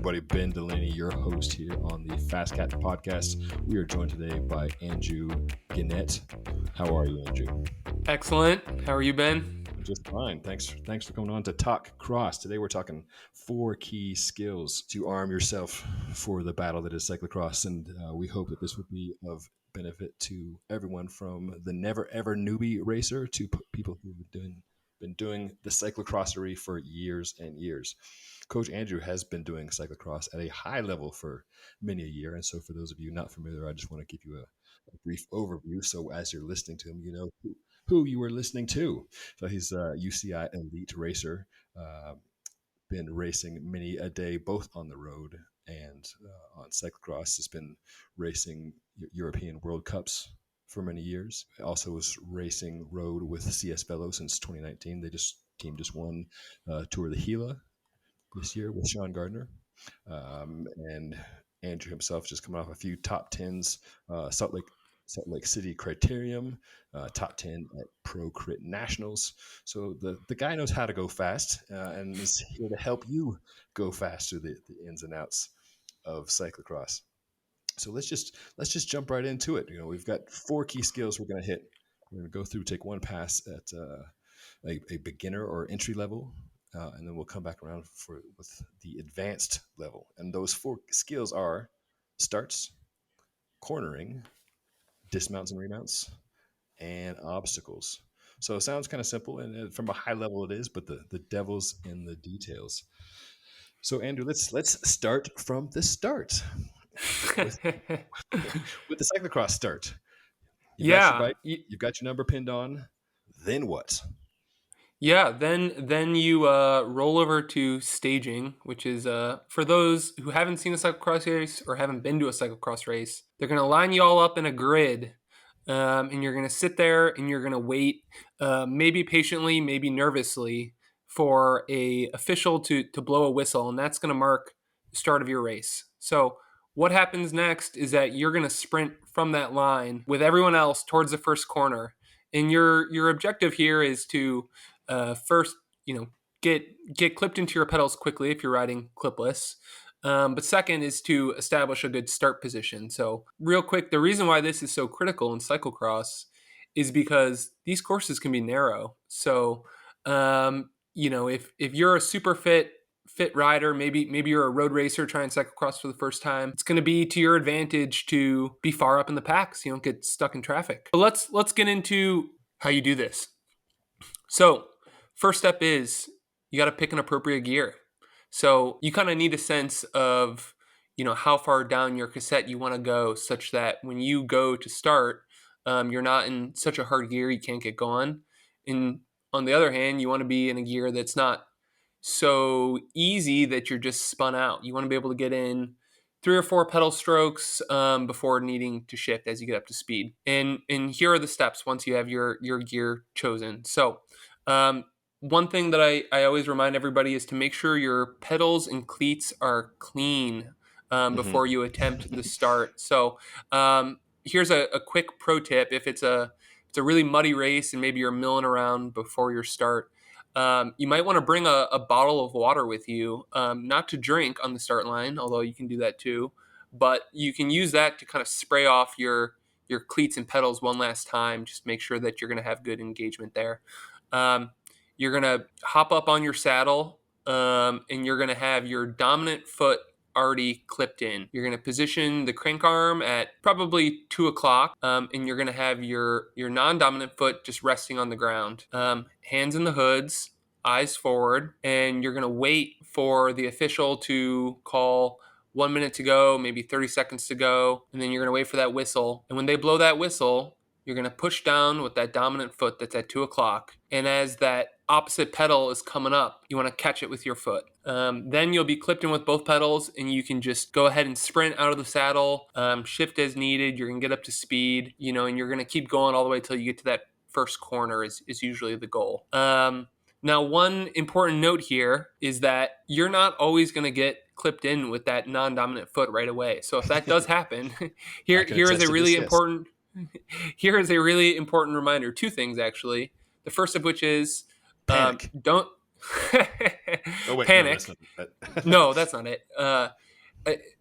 everybody. Ben Delaney, your host here on the FasCat podcast. We are joined today by Andrew Giniat. How are you, Andrew? Excellent. How are you, Ben? Just fine. Thanks for coming on to talk cross. Today we're talking 4 key skills to arm yourself for the battle that is cyclocross, and we hope that this would be of benefit to everyone from the never ever newbie racer to people who've been doing the cyclocrossery for years and years. Coach Andrew has been doing cyclocross at a high level for many a year, and so for those of you not familiar, I just want to give you a brief overview. So as you're listening to him, you know who you were listening to. So he's a UCI Elite racer, been racing many a day, both on the road and on cyclocross. Has been racing European World Cups for many years. Also was racing road with CS Velo since 2019. Team just won Tour de Gila this year with Sean Gardner. And Andrew himself just coming off a few top 10s, Salt Lake City Criterium, top 10 at Pro Crit Nationals. So the guy knows how to go fast and is here to help you go fast through the ins and outs of cyclocross. So let's just jump right into it. You know, we've got 4 key skills we're going to hit. We're going to go through, take one pass at a beginner or entry level, and then we'll come back around with the advanced level. And those 4 skills are starts, cornering, dismounts and remounts, and obstacles. So it sounds kind of simple, and from a high level it is, but the devil's in the details. So Andrew, let's start from the start with the cyclocross start. You've got your bike, you've got your number pinned on. Then what? Yeah, then you roll over to staging, which is for those who haven't seen a cyclocross race or haven't been to a cyclocross race, they're going to line you all up in a grid, and you're going to sit there and you're going to wait, maybe patiently, maybe nervously, for a official to blow a whistle, and that's going to mark the start of your race. So what happens next is that you're going to sprint from that line with everyone else towards the first corner, and your objective here is to first, get clipped into your pedals quickly if you're riding clipless. But second is to establish a good start position. So real quick, the reason why this is so critical in cyclocross is because these courses can be narrow. So, if you're a super fit rider, maybe you're a road racer trying cyclocross for the first time, it's going to be to your advantage to be far up in the pack so you don't get stuck in traffic. But let's get into how you do this. So first step is you got to pick an appropriate gear. So you kind of need a sense of, how far down your cassette you want to go such that when you go to start, you're not in such a hard gear you can't get going. And on the other hand, you want to be in a gear that's not so easy that you're just spun out. You want to be able to get in 3 or 4 pedal strokes before needing to shift as you get up to speed. And here are the steps once you have your gear chosen. So one thing that I always remind everybody is to make sure your pedals and cleats are clean before you attempt the start. So here's a quick pro tip. If it's a really muddy race and maybe you're milling around before your start, you might want to bring a bottle of water with you, not to drink on the start line, although you can do that too, but you can use that to kind of spray off your cleats and pedals one last time. Just make sure that you're going to have good engagement there. You're going to hop up on your saddle, and you're going to have your dominant foot already clipped in. You're going to position the crank arm at probably 2 o'clock, and you're going to have your non-dominant foot just resting on the ground. Hands in the hoods, eyes forward, and you're going to wait for the official to call 1 minute to go, maybe 30 seconds to go, and then you're going to wait for that whistle. And when they blow that whistle, you're going to push down with that dominant foot that's at 2 o'clock. And as that opposite pedal is coming up, you want to catch it with your foot. Then you'll be clipped in with both pedals, and you can just go ahead and sprint out of the saddle, shift as needed. You're going to get up to speed, and you're going to keep going all the way till you get to that first corner is usually the goal. Now, one important note here is that you're not always going to get clipped in with that non-dominant foot right away. So if that does hapen, here is a really important reminder. 2 things, actually. The first of which is don't Oh wait, no, that's Panic. not that. No, that's not it.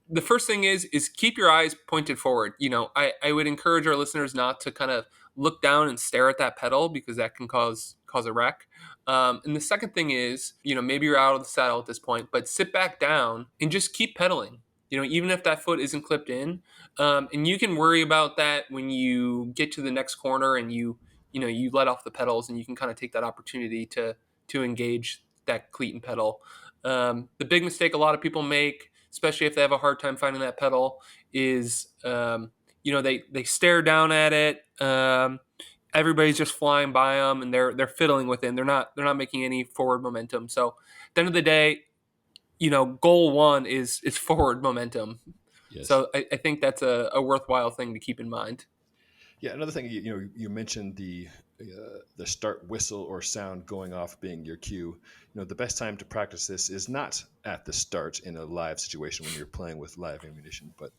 The first thing is keep your eyes pointed forward. I would encourage our listeners not to kind of look down and stare at that pedal, because that can cause a wreck. And the second thing is, maybe you're out of the saddle at this point, but sit back down and just keep pedaling. Even if that foot isn't clipped in, and you can worry about that when you get to the next corner and you let off the pedals, and you can kind of take that opportunity to engage that cleat and pedal. The big mistake a lot of people make, especially if they have a hard time finding that pedal, is they stare down at it. Everybody's just flying by them, and they're fiddling with it. And they're not making any forward momentum. So at the end of the day, goal one is forward momentum. Yes. So I think that's a worthwhile thing to keep in mind. Yeah, another thing you mentioned the start whistle or sound going off being your cue. The best time to practice this is not at the start in a live situation when you're playing with live ammunition, but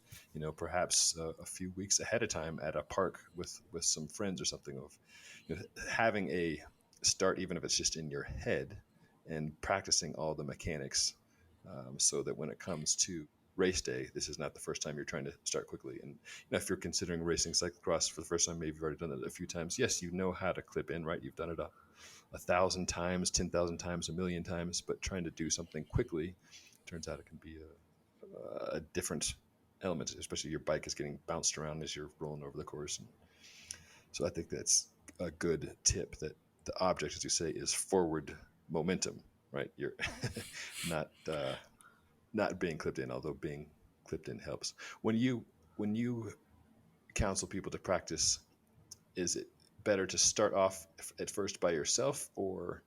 perhaps a few weeks ahead of time at a park with some friends or something, of having a start, even if it's just in your head, and practicing all the mechanics, so that when it comes to race day, this is not the first time you're trying to start quickly. And if you're considering racing cyclocross for the first time, maybe you've already done it a few times. Yes, you know how to clip in, right? You've done it 1,000 times, 10,000 times, a million times. But trying to do something quickly, turns out it can be a different element, especially your bike is getting bounced around as you're rolling over the course. And so I think that's a good tip, that the object, as you say, is forward momentum, right? You're not not being clipped in, although being clipped in helps. When you counsel people to practice, is it better to start off at first by yourself, or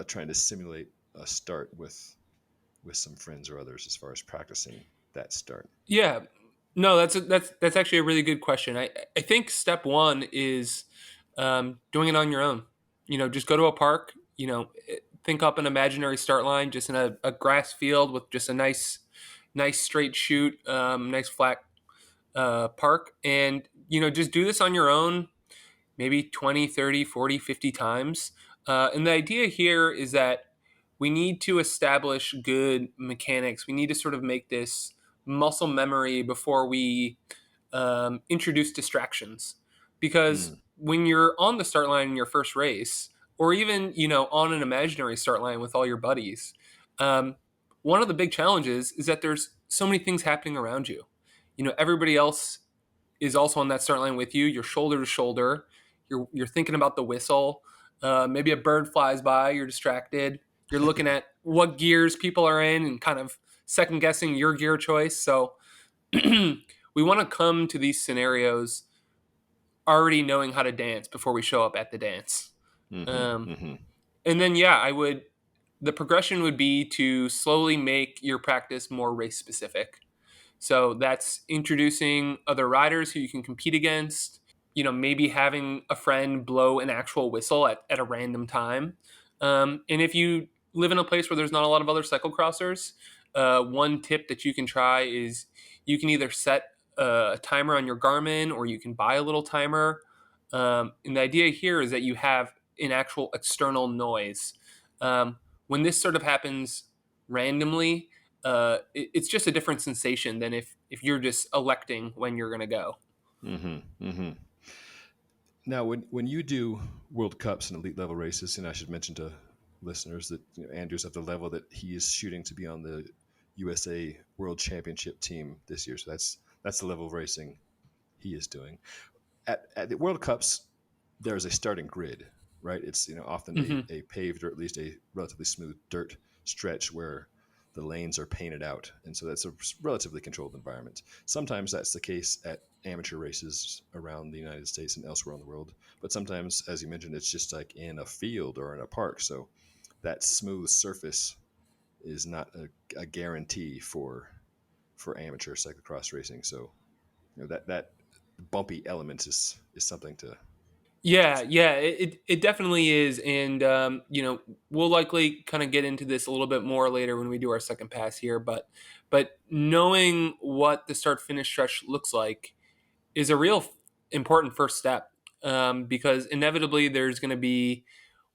trying to simulate a start with some friends or others, as far as practicing that start? Yeah, no, that's actually a really good question. I think step one is doing it on your own. Just go to a park. Think up an imaginary start line, just in a grass field with just a nice straight chute, nice flat park, and just do this on your own, maybe 20, 30, 40, 50 times. And the idea here is that we need to establish good mechanics. We need to sort of make this muscle memory before we introduce distractions. Because Mm, when you're on the start line in your first race, or even on an imaginary start line with all your buddies, um, one of the big challenges is that there's so many things happening around you. Everybody else is also on that start line with you. You're shoulder to shoulder. You're thinking about the whistle. Maybe a bird flies by. You're distracted. You're looking at what gears people are in and kind of second guessing your gear choice. So we want to come to these scenarios already knowing how to dance before we show up at the dance. mm-hmm, Um, mm-hmm, and then yeah, the progression would be to slowly make your practice more race specific. So that's introducing other riders who you can compete against. Maybe having a friend blow an actual whistle at a random time. And if you live in a place where there's not a lot of other cyclocrossers, one tip that you can try is you can either set a timer on your Garmin, or you can buy a little timer. And the idea here is that you have an actual external noise. When this sort of happens randomly, it's just a different sensation than if you're just electing when you're going to go. mm-hmm, mm-hmm. Now, when you do World Cups and elite level races, and I should mention to listeners that Andrew's at the level that he is shooting to be on the USA World Championship team this year. So that's the level of racing he is doing. At the World Cups, there is a starting grid, right? It's often Hmm. a paved, or at least a relatively smooth dirt stretch where the lanes are painted out, and so that's a relatively controlled environment. Sometimes that's the case at amateur races around the United States and elsewhere in the world, but sometimes, as you mentioned, it's just like in a field or in a park. So that smooth surface is not a guarantee for amateur cyclocross racing. So that bumpy element is something to Yeah, consider. yeah, it definitely is, and we'll likely kind of get into this a little bit more later when we do our second pass here. But knowing what the start finish stretch looks like is a real important first step, because inevitably there's going to be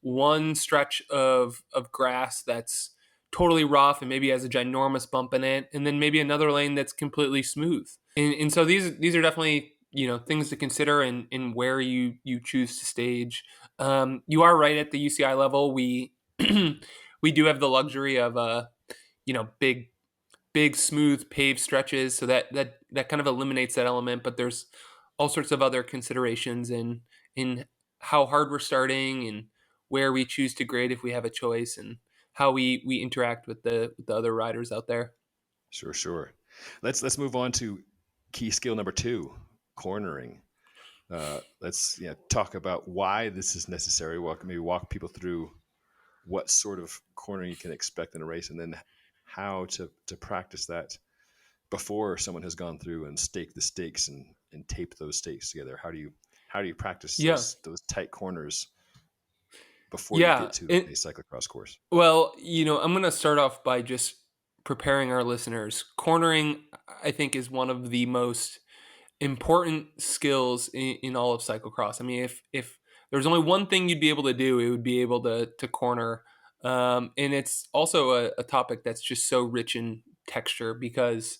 one stretch of grass that's totally rough and maybe has a ginormous bump in it, and then maybe another lane that's completely smooth. And so these are definitely, things to consider in where you choose to stage. You are right, at the UCI level, we we do have the luxury of big smooth paved stretches, so that kind of eliminates that element. But there's all sorts of other considerations in how hard we're starting, and where we choose to grade if we have a choice, and how we interact with the other riders out there. Sure. Let's move on to key skill number 2, cornering. Let's talk about why this is necessary. Maybe walk people through what sort of cornering you can expect in a race, and then how to practice that before someone has gone through and staked the stakes and taped those stakes together. How do you practice Yeah. those tight corners before you Yeah. get to a cyclocross course? Well, I'm going to start off by just preparing our listeners. Cornering, I think, is one of the most important skills in all of cyclocross. I mean, if there's only one thing you'd be able to do, it would be able to corner. And it's also a topic that's just so rich in texture, because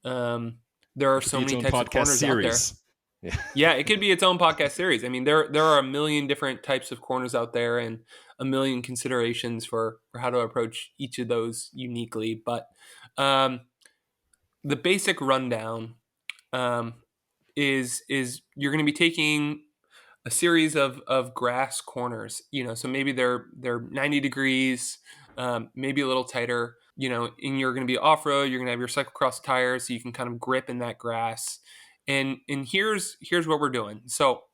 there are It could so be its many own types of podcast corners out there. series. Yeah. Yeah, it could be its own podcast series. I mean, there are a million different types of corners out there, and a million considerations for how to approach each of those uniquely. But the basic rundown um, is you're going to be taking a series of grass corners. So maybe they're 90 degrees, maybe a little tighter. And you're going to be off road. You're going to have your cyclocross tires, so you can kind of grip in that grass. And here's what we're doing. So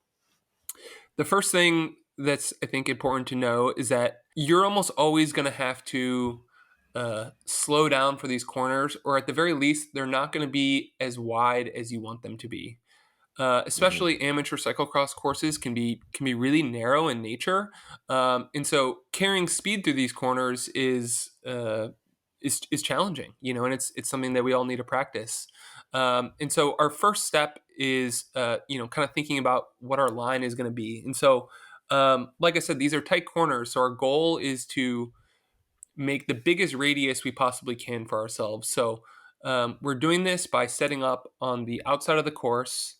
the first thing that's, I think, important to know is that you're almost always going to have to slow down for these corners, or at the very least, they're not going to be as wide as you want them to be. Mm-hmm. Especially amateur cyclocross courses can be really narrow in nature, and so carrying speed through these corners is challenging, and it's something that we all need to practice. And so our first step is kind of thinking about what our line is going to be. And so, like I said, these are tight corners, so our goal is to make the biggest radius we possibly can for ourselves. So we're doing this by setting up on the outside of the course,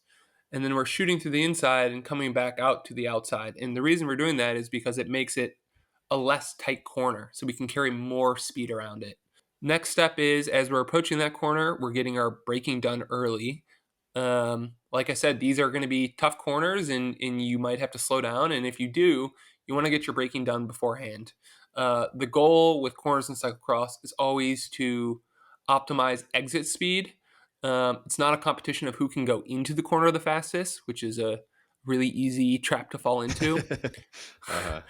and then we're shooting through the inside and coming back out to the outside. And the reason we're doing that is because it makes it a less tight corner, so we can carry more speed around it. Next step is, as we're approaching that corner, we're getting our braking done early. Like I said, these are going to be tough corners, and you might have to slow down. And if you do, you want to get your braking done beforehand. The goal with corners in cyclocross is always to optimize exit speed. It's not a competition of who can go into the corner the fastest, which is a really easy trap to fall into. Uh-huh.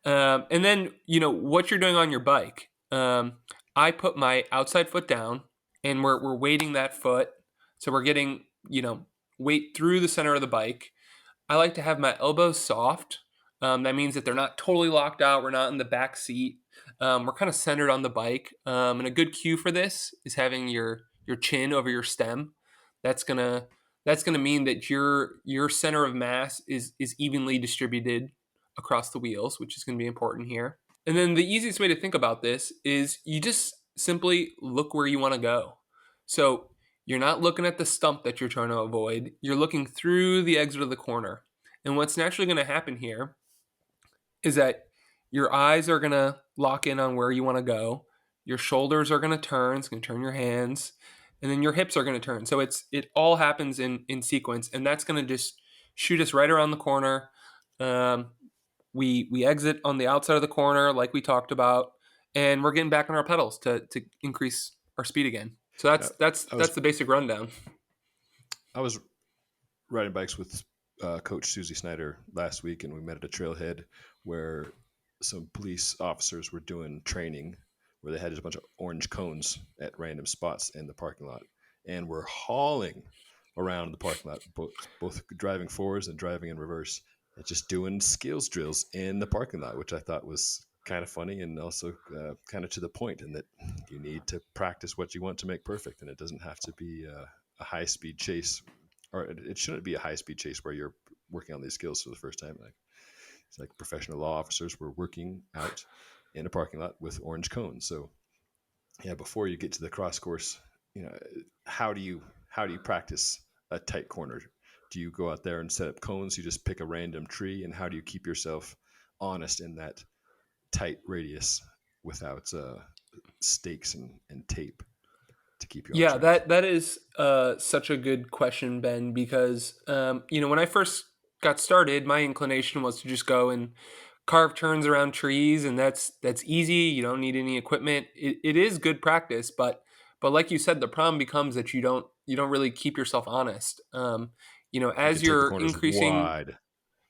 And then, what you're doing on your bike. I put my outside foot down, and we're weighting that foot. So we're getting, weight through the center of the bike. I like to have my elbows soft. That means that they're not totally locked out. We're not in the back seat. We're kind of centered on the bike. And a good cue for this is having your chin over your stem. That's gonna mean that your center of mass is evenly distributed across the wheels, which is going to be important here. And then the easiest way to think about this is you just simply look where you want to go. So you're not looking at the stump that you're trying to avoid. You're looking through the exit of the corner. And what's naturally going to happen here is that your eyes are going to lock in on where you want to go. Your shoulders are going to turn. It's going to turn your hands. And then your hips are going to turn. So it all happens in sequence. And that's going to just shoot us right around the corner. We exit on the outside of the corner, like we talked about, and we're getting back on our pedals to increase our speed again. So that's I was the basic rundown. I was riding bikes with Coach Susie Snyder last week, and we met at a trailhead where some police officers were doing training, where they had just a bunch of orange cones at random spots in the parking lot, and were hauling around the parking lot, both driving forwards and driving in reverse, and just doing skills drills in the parking lot, which I thought was kind of funny and also kind of to the point, in that you need to practice what you want to make perfect, and it doesn't have to be a high-speed chase, or it shouldn't be a high-speed chase where you're working on these skills for the first time. It's like professional law officers were working out in a parking lot with orange cones. So yeah, before you get to the cross course, how do you practice a tight corner? Do you go out there and set up cones? You just pick a random tree, and how do you keep yourself honest in that tight radius without stakes and tape to keep you on Yeah, track? that is such a good question, Ben, because when I first got started, my inclination was to just go and carve turns around trees, and that's easy. You don't need any equipment. It is good practice, but like you said, the problem becomes that you don't really keep yourself honest. You can As take the you're corners increasing. wide.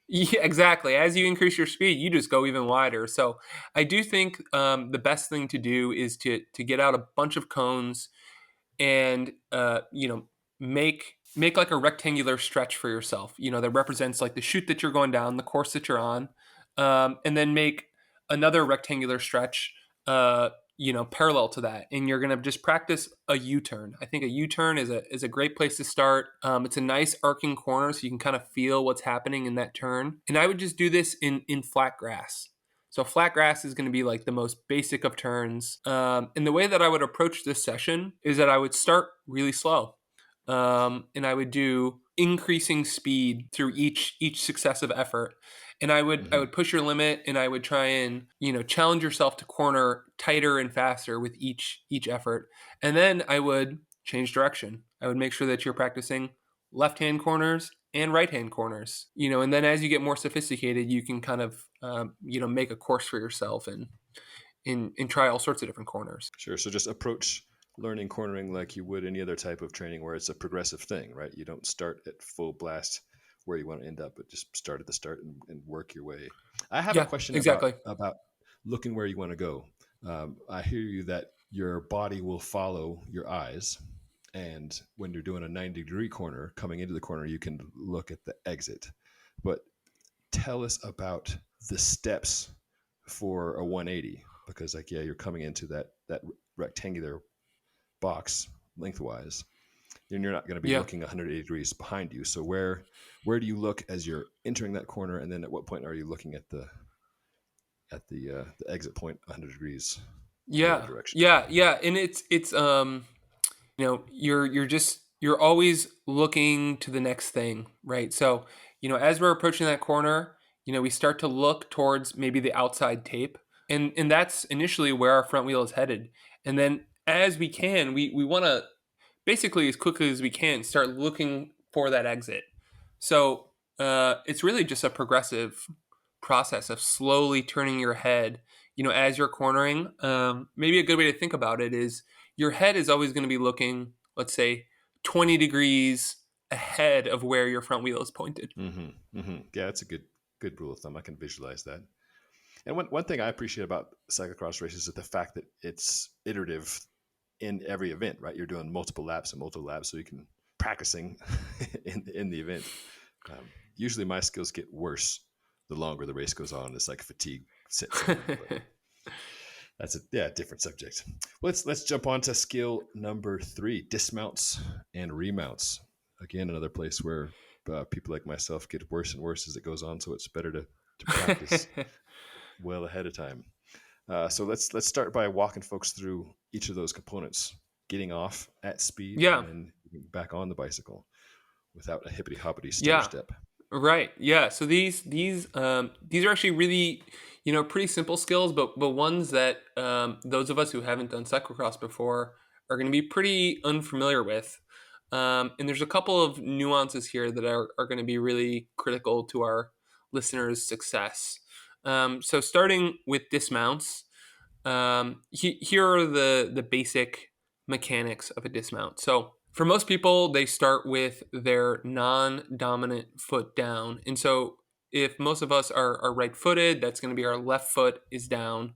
Yeah, exactly. As you increase your speed, you just go even wider. So I do think the best thing to do is to get out a bunch of cones and make like a rectangular stretch for yourself, that represents like the chute that you're going down, the course that you're on, and then make another rectangular stretch parallel to that, and you're going to just practice a u-turn. I think a u-turn is a great place to start. It's a nice arcing corner, so you can kind of feel what's happening in that turn, and I would just do this in flat grass. So flat grass is going to be like the most basic of turns. And the way that I would approach this session is that I would start really slow, and I would do increasing speed through each successive effort. And I Mm-hmm. would push your limit, and I would try and challenge yourself to corner tighter and faster with each effort. And then I would change direction. I would make sure that you're practicing left hand corners and right hand corners, and then as you get more sophisticated, you can kind of make a course for yourself and try all sorts of different corners. Sure. So just approach learning cornering like you would any other type of training where it's a progressive thing, right? You don't start at full blast where you want to end up, but just start at the start and work your way. I have a Yeah, question exactly. about looking where you want to go. I hear you that your body will follow your eyes. And when you're doing a 90-degree corner, coming into the corner, you can look at the exit. But tell us about the steps for a 180, because like, yeah, you're coming into that rectangular box lengthwise, and you're not going to be Yeah. looking 180 degrees behind you. So where do you look as you're entering that corner, and then at what point are you looking at the exit point 100 degrees the other Yeah. direction? Yeah. Yeah. And it's you're always looking to the next thing, right? So, as we're approaching that corner, we start to look towards maybe the outside tape. And that's initially where our front wheel is headed. And then as we can, we want to basically as quickly as we can start looking for that exit. So it's really just a progressive process of slowly turning your head, as you're cornering. Maybe a good way to think about it is your head is always going to be looking, let's say, 20 degrees ahead of where your front wheel is pointed. Mm-hmm. Mm-hmm. Yeah, that's a good rule of thumb. I can visualize that. And one thing I appreciate about cyclocross races is the fact that it's iterative in every event, right? You're doing multiple laps and multiple laps, so you can practicing in the event. Usually, my skills get worse the longer the race goes on. It's like fatigue sets in, but that's a different subject. Let's jump on to skill number 3: dismounts and remounts. Again, another place where people like myself get worse and worse as it goes on. So it's better to practice well ahead of time. So let's start by walking folks through each of those components, getting off at speed and Yeah. then back on the bicycle without a hippity hoppity stair Yeah. step. Right. Yeah. So these are actually really, pretty simple skills, but ones that those of us who haven't done cyclocross before are going to be pretty unfamiliar with. And there's a couple of nuances here that are going to be really critical to our listeners' success. So starting with dismounts, here are the basic mechanics of a dismount. So for most people, they start with their non-dominant foot down. And so if most of us are right-footed, that's going to be our left foot is down.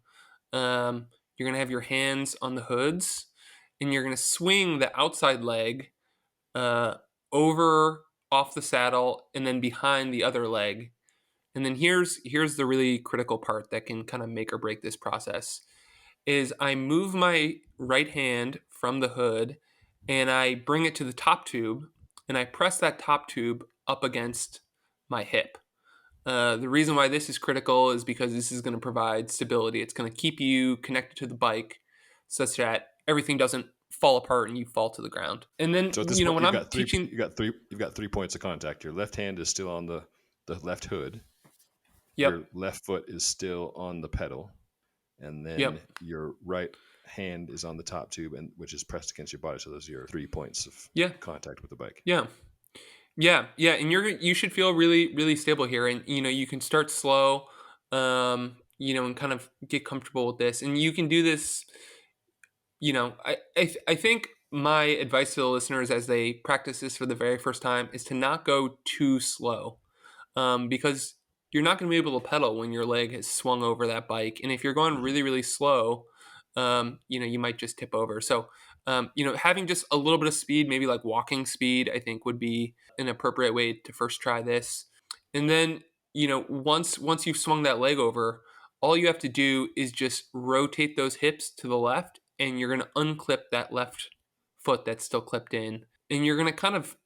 You're going to have your hands on the hoods, and you're going to swing the outside leg uh, over off the saddle and then behind the other leg. And then here's the really critical part that can kind of make or break this process is I move my right hand from the hood and I bring it to the top tube and I press that top tube up against my hip. The reason why this is critical is because this is going to provide stability. It's going to keep you connected to the bike such that everything doesn't fall apart and you fall to the ground. And then, So at this point, when I'm teaching, you've got 3 points of contact. Your left hand is still on the left hood. yep, Your left foot is still on the pedal, and then yep, your right hand is on the top tube, and which is pressed against your body. So those are your 3 points of yeah, contact with the bike. yeah. Yeah, and you should feel really really stable here, and you can start slow, and kind of get comfortable with this, and you can do this. I think my advice to the listeners as they practice this for the very first time is to not go too slow, because you're not going to be able to pedal when your leg has swung over that bike, and if you're going Mm-hmm. really really slow, you might just tip over. So, having just a little bit of speed, maybe like walking speed, I think would be an appropriate way to first try this. And then, once you've swung that leg over, all you have to do is just rotate those hips to the left, and you're going to unclip that left foot that's still clipped in, and you're going to kind of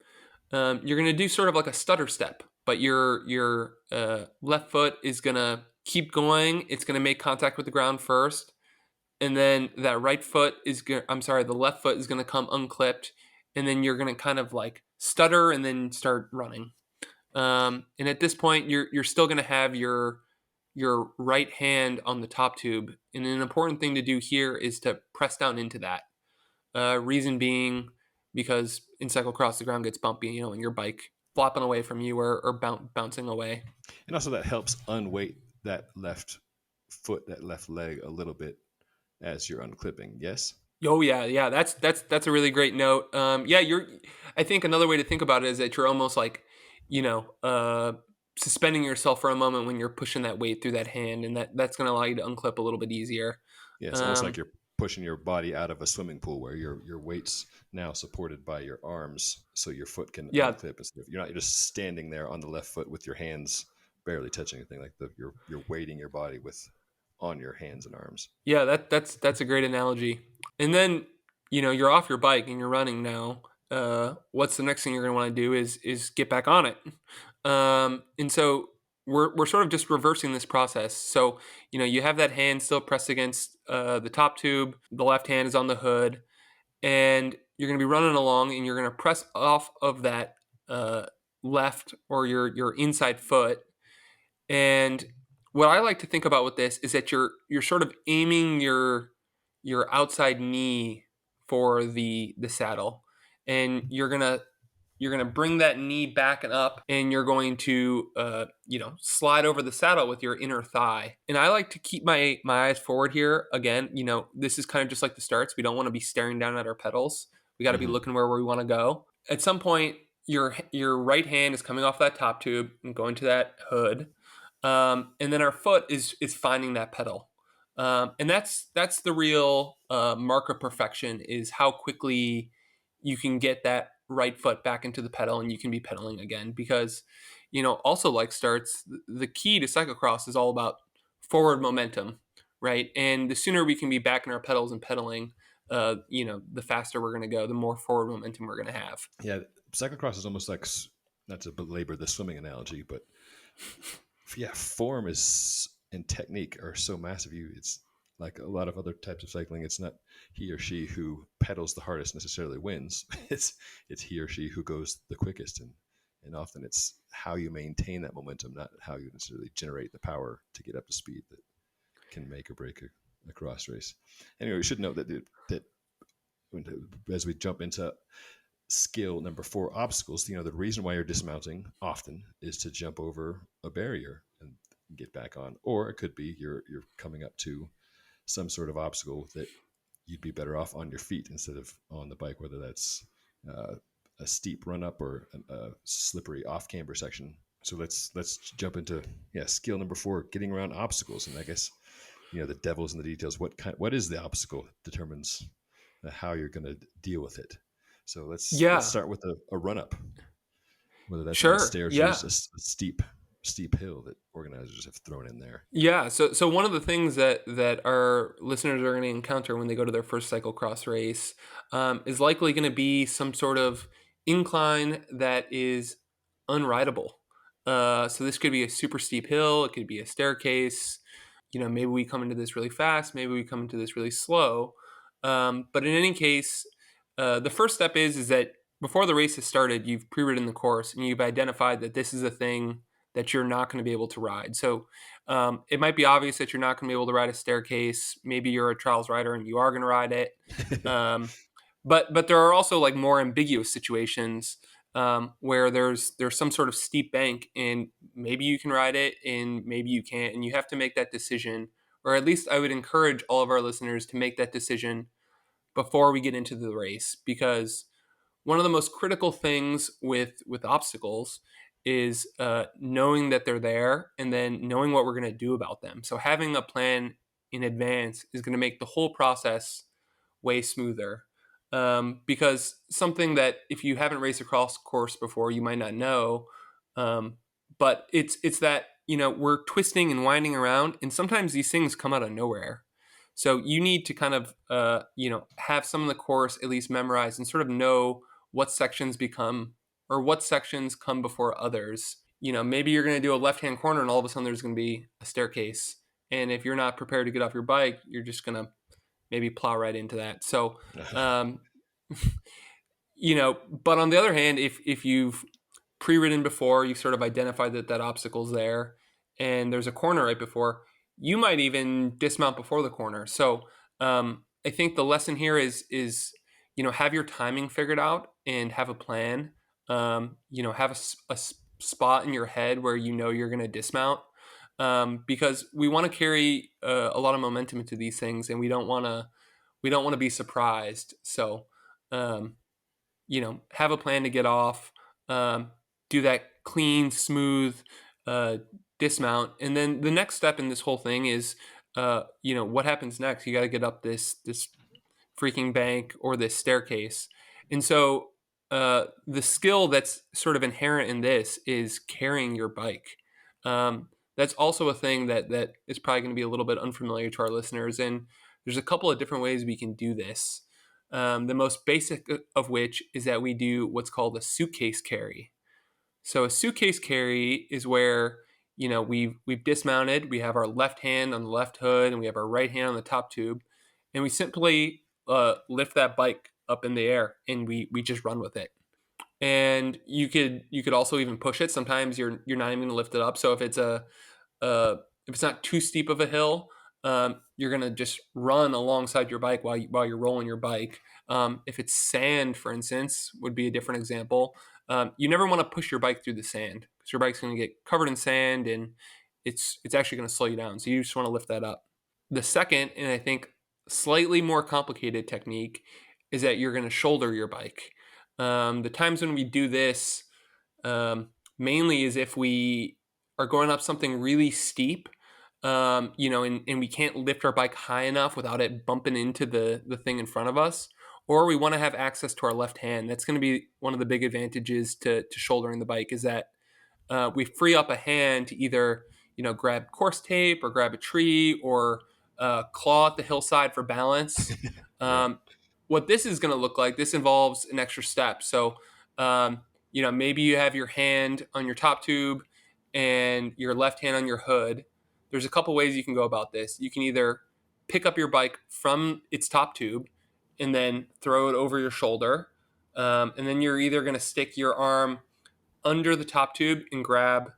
you're going to do sort of like a stutter step, but your left foot is going to keep going. It's going to make contact with the ground first, and then that right foot is going. I'm sorry, the left foot is going to come unclipped, and then you're going to kind of like stutter and then start running. And at this point, you're still going to have your right hand on the top tube, and an important thing to do here is to press down into that. Reason being because in cyclocross the ground gets bumpy, and your bike flopping away from you or bouncing away. And also that helps unweight that left foot, that left leg a little bit as you're unclipping. Yes. Oh yeah. That's a really great note. Yeah, I think another way to think about it is that you're almost like, suspending yourself for a moment when you're pushing that weight through that hand, and that's going to allow you to unclip a little bit easier. Yeah, it's almost like Um, you're pushing your body out of a swimming pool where your weight's now supported by your arms, so your foot can yeah, unclip. You're not just standing there on the left foot with your hands barely touching anything. Like you're weighting your body with on your hands and arms. yeah, that's a great analogy. And then you're off your bike and you're running now. What's the next thing you're going to want to do is get back on it. And so we're sort of just reversing this process. So you have that hand still pressed against the top tube. The left hand is on the hood, and you're going to be running along, and you're going to press off of that left or your inside foot. And what I like to think about with this is that you're sort of aiming your outside knee for the saddle, and you're gonna bring that knee back and up, and you're going to slide over the saddle with your inner thigh. And I like to keep my eyes forward here. Again, this is kind of just like the starts. We don't want to be staring down at our pedals. We got to be Mm-hmm. looking where we want to go. At some point, your right hand is coming off that top tube and going to that hood, and then our foot is finding that pedal. And that's the real mark of perfection, is how quickly you can get that right foot back into the pedal and you can be pedaling again. Because also like starts, the key to cyclocross is all about forward momentum, right? And the sooner we can be back in our pedals and pedaling, the faster we're going to go, the more forward momentum we're going to have. Yeah, cyclocross is almost like, not to belabor the swimming analogy, but yeah, form is and technique are so massive. It's like a lot of other types of cycling. It's not he or she who pedals the hardest necessarily wins. It's he or she who goes the quickest, and often it's how you maintain that momentum, not how you necessarily generate the power to get up to speed that can make or break a cross race. Anyway, we should note that as we jump into skill number 4, obstacles, the reason why you're dismounting often is to jump over a barrier and get back on, or it could be you're coming up to some sort of obstacle that you'd be better off on your feet instead of on the bike, whether that's a steep run up or a slippery off camber section. So let's jump into skill number 4, getting around obstacles. And I guess the devil's in the details. What is the obstacle determines how you're going to deal with it. So let's Yeah, start with a run up, whether that's on the sure. stairs or Yeah. just a steep hill that organizers have thrown in there. Yeah, so one of the things that our listeners are going to encounter when they go to their first cyclocross race is likely going to be some sort of incline that is unrideable. So this could be a super steep hill. It could be a staircase. Maybe we come into this really fast. Maybe we come into this really slow. But in any case, the first step is that before the race has started, you've pre-ridden the course and you've identified that this is a thing that you're not going to be able to ride. So it might be obvious that you're not going to be able to ride a staircase. Maybe you're a trials rider and you are going to ride it. But there are also like more ambiguous situations where there's some sort of steep bank and maybe you can ride it and maybe you can't, and you have to make that decision, or at least I would encourage all of our listeners to make that decision before we get into the race, because one of the most critical things with obstacles is knowing that they're there and then knowing what we're going to do about them. So having a plan in advance is going to make the whole process way smoother. Because something that if you haven't raced a cross course before, you might not know. But it's that we're twisting and winding around, and sometimes these things come out of nowhere. So you need to kind of have some of the course at least memorized and sort of know what sections become or what sections come before others. Maybe you're going to do a left-hand corner and all of a sudden there's going to be a staircase. And if you're not prepared to get off your bike, you're just going to maybe plow right into that. So, but on the other hand, if you've pre-ridden before, you've sort of identified that obstacle's there and there's a corner right before, you might even dismount before the corner. So I think the lesson here is have your timing figured out and have a plan. Have a spot in your head where you're going to dismount, because we want to carry a lot of momentum into these things, and we don't want to be surprised. So have a plan to get off, do that clean, smooth dismount, and then the next step in this whole thing is what happens next. You got to get up this freaking bank or this staircase. And so the skill that's sort of inherent in this is carrying your bike. That's also a thing that is probably going to be a little bit unfamiliar to our listeners. And there's a couple of different ways we can do this. The most basic of which is that we do what's called a suitcase carry. So a suitcase carry is where we've dismounted, we have our left hand on the left hood, and we have our right hand on the top tube, and we simply lift that bike up in the air, and we just run with it. And you could also even push it. Sometimes you're not even going to lift it up. So if it's if it's not too steep of a hill, you're going to just run alongside your bike while you're rolling your bike. If it's sand, for instance, would be a different example. You never want to push your bike through the sand because your bike's going to get covered in sand and it's actually going to slow you down. So you just want to lift that up. The second, and I think slightly more complicated technique, is that you're going to shoulder your bike. The times when we do this mainly is if we are going up something really steep, and we can't lift our bike high enough without it bumping into the thing in front of us, or we want to have access to our left hand. That's going to be one of the big advantages to shouldering the bike, is that we free up a hand to either grab course tape or grab a tree or claw at the hillside for balance. What this is going to look like, this involves an extra step. So maybe you have your hand on your top tube and your left hand on your hood. There's a couple ways you can go about this. You can either pick up your bike from its top tube and then throw it over your shoulder. And then you're either going to stick your arm under the top tube and grab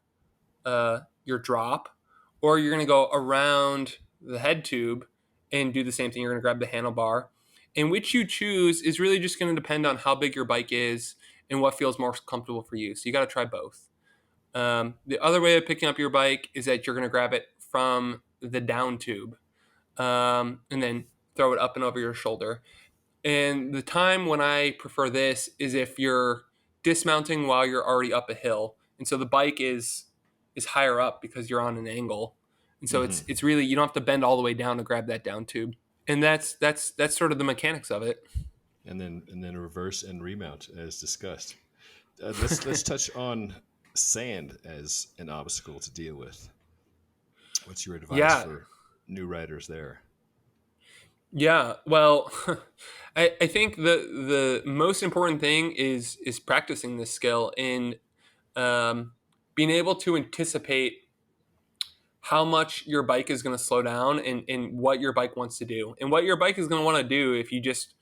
your drop, or you're going to go around the head tube and do the same thing. You're going to grab the handlebar. And which you choose is really just going to depend on how big your bike is and what feels more comfortable for you. So you got to try both. The other way of picking up your bike is that you're going to grab it from the down tube and then throw it up and over your shoulder. And the time when I prefer this is if you're dismounting while you're already up a hill. And so the bike is higher up because you're on an angle. And so it's really, you don't have to bend all the way down to grab that down tube. And that's sort of the mechanics of it. And then reverse and remount as discussed. Let's touch on sand as an obstacle to deal with. What's your advice for new riders there? Yeah, well, I think the most important thing is practicing this skill. And being able to anticipate how much your bike is going to slow down and what your bike wants to do. And what your bike is going to want to do if you just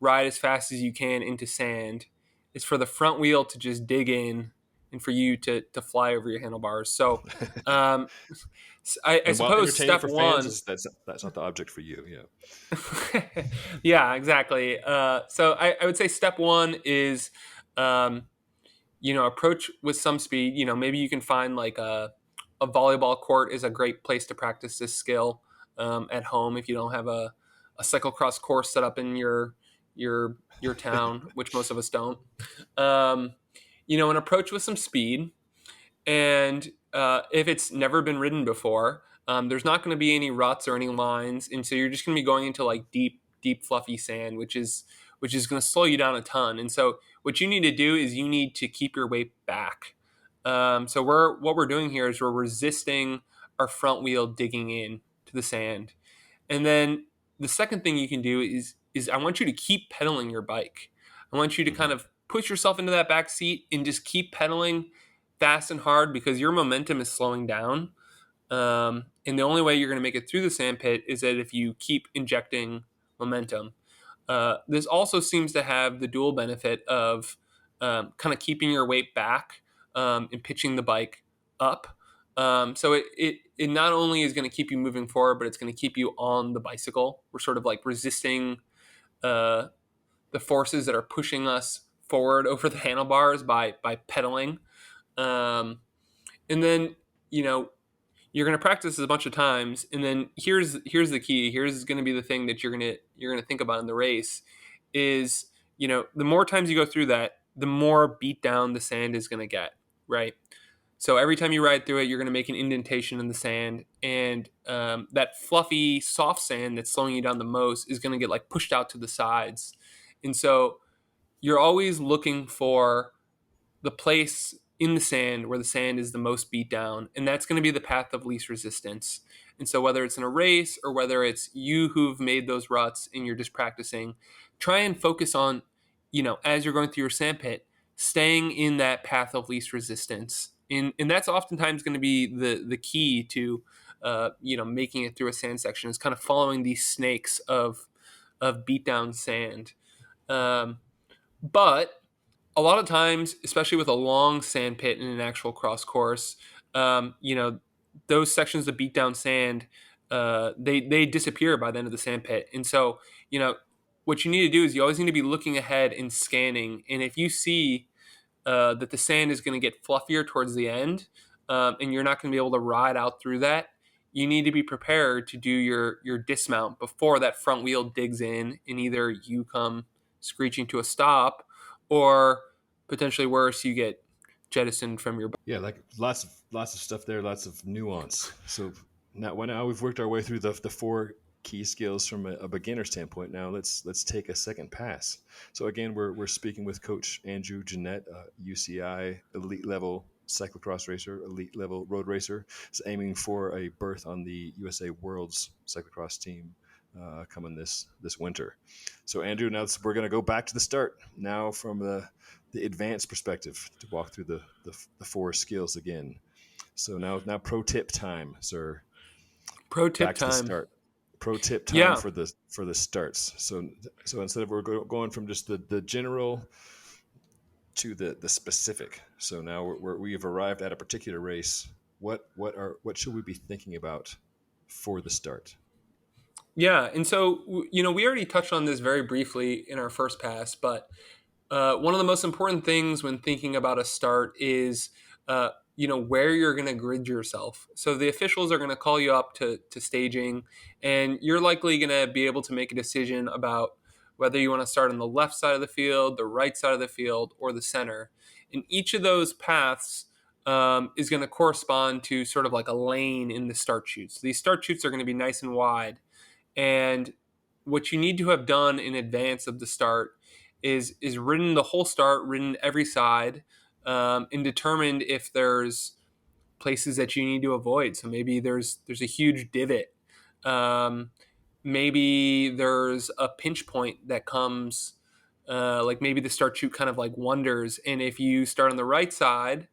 ride as fast as you can into sand is for the front wheel to just dig in and for you to fly over your handlebars. So um, I And while suppose entertaining step for fans, one. is that's not the object for you. Yeah. Yeah, exactly. So I would say step one is, um, approach with some speed. Maybe you can find like a volleyball court is a great place to practice this skill at home if you don't have a cyclocross course set up in your town, which most of us don't. Um, an approach with some speed, and if it's never been ridden before, there's not going to be any ruts or any lines, and so you're just going to be going into like deep, fluffy sand, which is going to slow you down a ton. And so what you need to do is you need to keep your weight back. So what we're doing here is we're resisting our front wheel digging in to the sand, and then the second thing you can do is I want you to keep pedaling your bike. I want you to kind Hmm. of push yourself into that back seat and just keep pedaling fast and hard because your momentum is slowing down. And the only way you're going to make it through the sand pit is that if you keep injecting momentum. This also seems to have the dual benefit of kind of keeping your weight back and pitching the bike up. So it not only is going to keep you moving forward, but it's going to keep you on the bicycle. We're sort of like resisting uh, the forces that are pushing us forward over the handlebars by pedaling. Um, and then you know you're going to practice this a bunch of times, and then here's the key. Here's going to be the thing that you're going to think about in the race is the more times you go through that, the more beat down the sand is going to get, right? So every time you ride through it, you're going to make an indentation in the sand, and that fluffy soft sand that's slowing you down the most is going to get like pushed out to the sides. And so you're always looking for the place in the sand where the sand is the most beat down, and that's going to be the path of least resistance. And so whether it's in a race or whether it's you who've made those ruts and you're just practicing, try and focus on, as you're going through your sand pit, staying in that path of least resistance. And that's oftentimes going to be the key to making it through a sand section, is kind of following these snakes of beat down sand. But a lot of times, especially with a long sand pit in an actual cross course, those sections of beat down sand, they disappear by the end of the sand pit. And so, what you need to do is you always need to be looking ahead and scanning. And if you see that the sand is going to get fluffier towards the end, and you're not going to be able to ride out through that, you need to be prepared to do your dismount before that front wheel digs in, and either you come screeching to a stop, or potentially worse, you get jettisoned from your. Yeah, like lots of stuff there, lots of nuance. So now we've worked our way through the four key skills from a beginner standpoint. Now let's take a second pass. So again, we're speaking with Coach Andrew Giniat, UCI elite level cyclocross racer, elite level road racer, is aiming for a berth on the USA Worlds cyclocross team coming this winter. So Andrew, now we're going to go back to the start now from the advanced perspective to walk through the four skills again. So now pro tip time, sir. Pro tip Back to the time. start. Pro tip time Yeah. for the starts. So instead of we're going from just the general to the specific. So now we have arrived at a particular race. What should we be thinking about for the start? Yeah. And so, we already touched on this very briefly in our first pass, but one of the most important things when thinking about a start is, where you're going to grid yourself. So the officials are going to call you up to staging, and you're likely going to be able to make a decision about whether you want to start on the left side of the field, the right side of the field, or the center. And each of those paths is going to correspond to sort of like a lane in the start chutes. These start chutes are going to be nice and wide. And what you need to have done in advance of the start is ridden the whole start, ridden every side, and determined if there's places that you need to avoid. So maybe there's a huge divot. Um, Maybe there's a pinch point that comes. Like maybe the start chute kind of like wonders, and if you start on the right side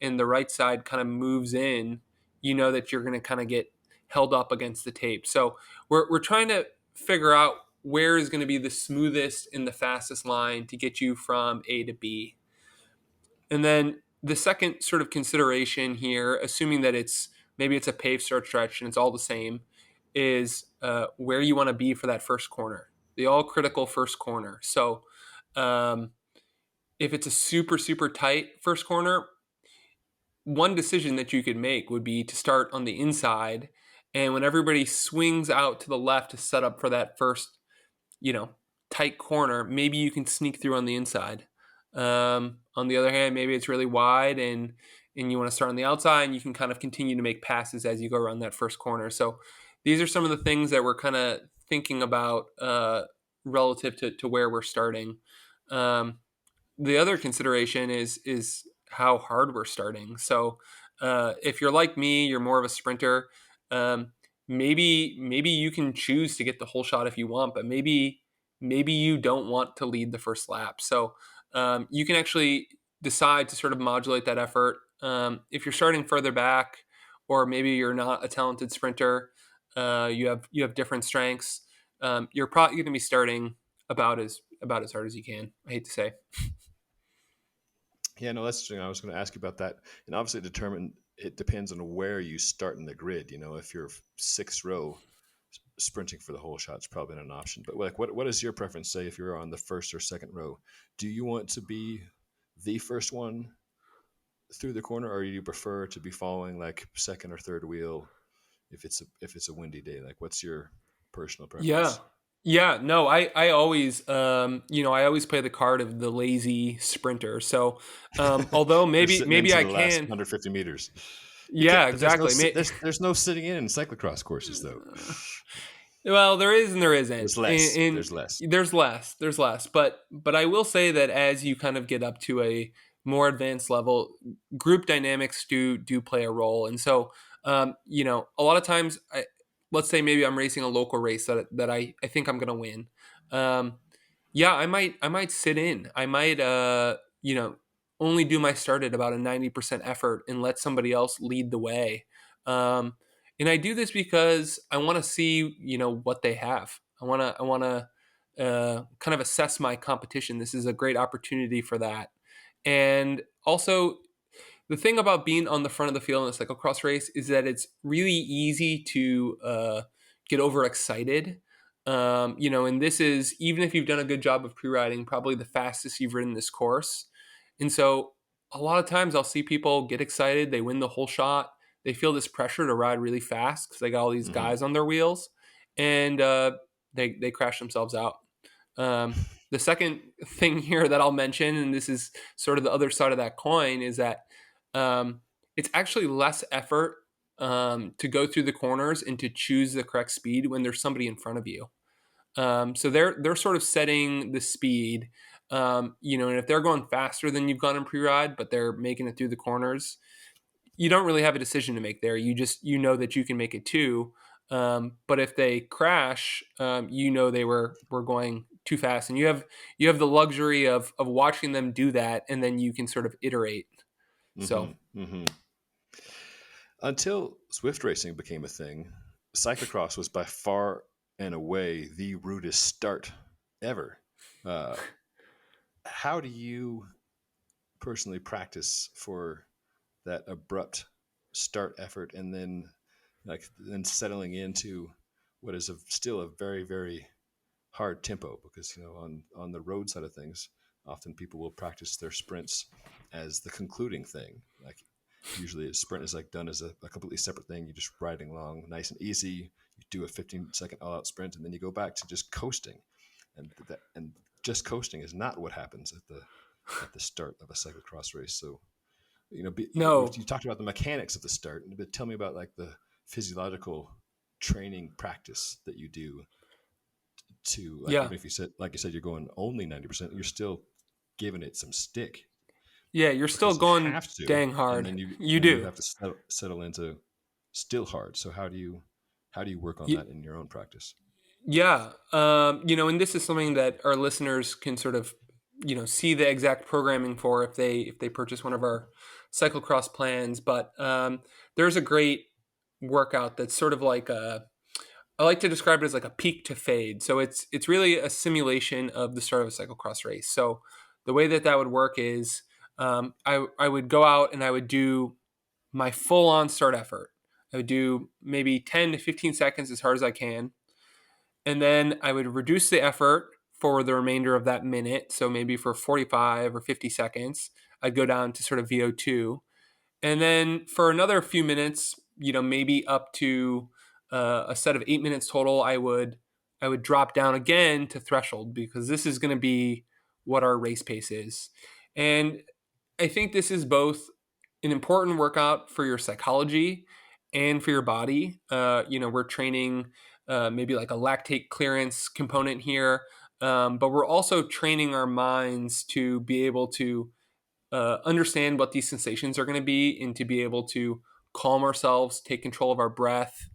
and the right side kind of moves in, you know that you're going to kind of get held up against the tape. So we're trying to figure out where is going to be the smoothest and the fastest line to get you from A to B. And then the second sort of consideration here, assuming that maybe it's a paved start stretch and it's all the same, is where you want to be for that first corner, the all critical first corner. So um, if it's a super, super tight first corner, one decision that you could make would be to start on the inside. And when everybody swings out to the left to set up for that first, tight corner, maybe you can sneak through on the inside. On the other hand, maybe it's really wide and you want to start on the outside and you can kind of continue to make passes as you go around that first corner. So these are some of the things that we're kind of thinking about relative to where we're starting. The other consideration is how hard we're starting. So if you're like me, you're more of a sprinter. Um, maybe you can choose to get the whole shot if you want, but maybe you don't want to lead the first lap. So you can actually decide to sort of modulate that effort. If you're starting further back, or maybe you're not a talented sprinter, you have different strengths. You're probably going to be starting about as hard as you can. I hate to say. Yeah, no, that's interesting. I was going to ask you about that. And obviously, it depends on where you start in the grid. If you're sixth row, sprinting for the whole shot is probably not an option. But like, what is your preference? Say if you're on the first or second row, do you want to be the first one through the corner, or do you prefer to be following like second or third wheel if it's a windy day? Like, what's your personal Yeah. preference? Yeah, no, I always, I always play the card of the lazy sprinter. So, although You're maybe, sitting into I the last can, 150 meters. You yeah, can't, but exactly. there's no sitting in cyclocross courses though. Well, there is and there isn't. There's less. In There's less. there's less. But I will say that as you kind of get up to a more advanced level, group dynamics do play a role. And so, a lot of times, let's say maybe I'm racing a local race that I think I'm going to win. Yeah, I might sit in. I might only do my start at about a 90% effort and let somebody else lead the way. Um, and I do this because I want to see what they have. I want to kind of assess my competition. This is a great opportunity for that. And also, the thing about being on the front of the field in a cyclocross race is that it's really easy to get overexcited. And this is, even if you've done a good job of pre-riding, probably the fastest you've ridden this course. And so a lot of times I'll see people get excited. They win the whole shot. They feel this pressure to ride really fast because they got all these Mm-hmm. guys on their wheels, and they crash themselves out. The second thing here that I'll mention, and this is sort of the other side of that coin, is that it's actually less effort to go through the corners and to choose the correct speed when there's somebody in front of you. So they're sort of setting the speed, and if they're going faster than you've gone in pre-ride, but they're making it through the corners, you don't really have a decision to make there. You just that you can make it too. But if they crash, they were going too fast, and you have the luxury of watching them do that, and then you can sort of iterate. So Mm-hmm. Mm-hmm. Until Swift racing became a thing, cyclocross was by far and away the rudest start ever. Uh, how do you personally practice for that abrupt start effort and then settling into what is still a very, very hard tempo? Because on the road side of things, often people will practice their sprints as the concluding thing. Like usually a sprint is like done as a completely separate thing. You're just riding along nice and easy. You do a 15-second all-out sprint, and then you go back to just coasting. And just coasting is not what happens at the start of a cyclocross race. So no, you talked about the mechanics of the start, but tell me about like the physiological training practice that you do to, like, yeah, even if you said you're going only 90%, you're still giving it some stick yeah, you're still because you going have to, dang and hard. then you You do. have to settle into still hard. So how do you work on Y- that in your own practice? Yeah. And this is something that our listeners can sort of, see the exact programming for if they purchase one of our cyclocross plans, but there's a great workout that's sort of like I like to describe it as like a peak to fade. So it's really a simulation of the start of a cyclocross race. So the way that that would work is I would go out and I would do my full on start effort. I would do maybe 10 to 15 seconds as hard as I can. And then I would reduce the effort for the remainder of that minute. So maybe for 45 or 50 seconds, I'd go down to sort of VO2. And then for another few minutes, maybe up to a set of 8 minutes total, I would drop down again to threshold because this is going to be what our race pace is. And I think this is both an important workout for your psychology and for your body. We're training maybe like a lactate clearance component here, but we're also training our minds to be able to understand what these sensations are going to be and to be able to calm ourselves, take control of our breath,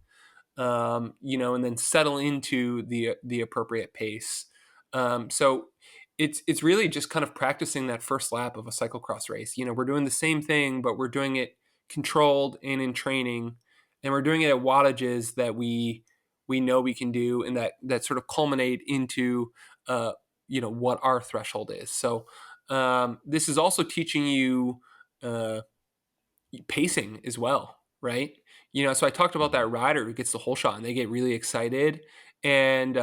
and then settle into the appropriate pace. So it's really just kind of practicing that first lap of a cyclocross race. We're doing the same thing, but we're doing it controlled and in training, and we're doing it at wattages that we know we can do, and that sort of culminate into what our threshold is. So this is also teaching you uh, pacing as well, right? So I talked about that rider who gets the whole shot and they get really excited, and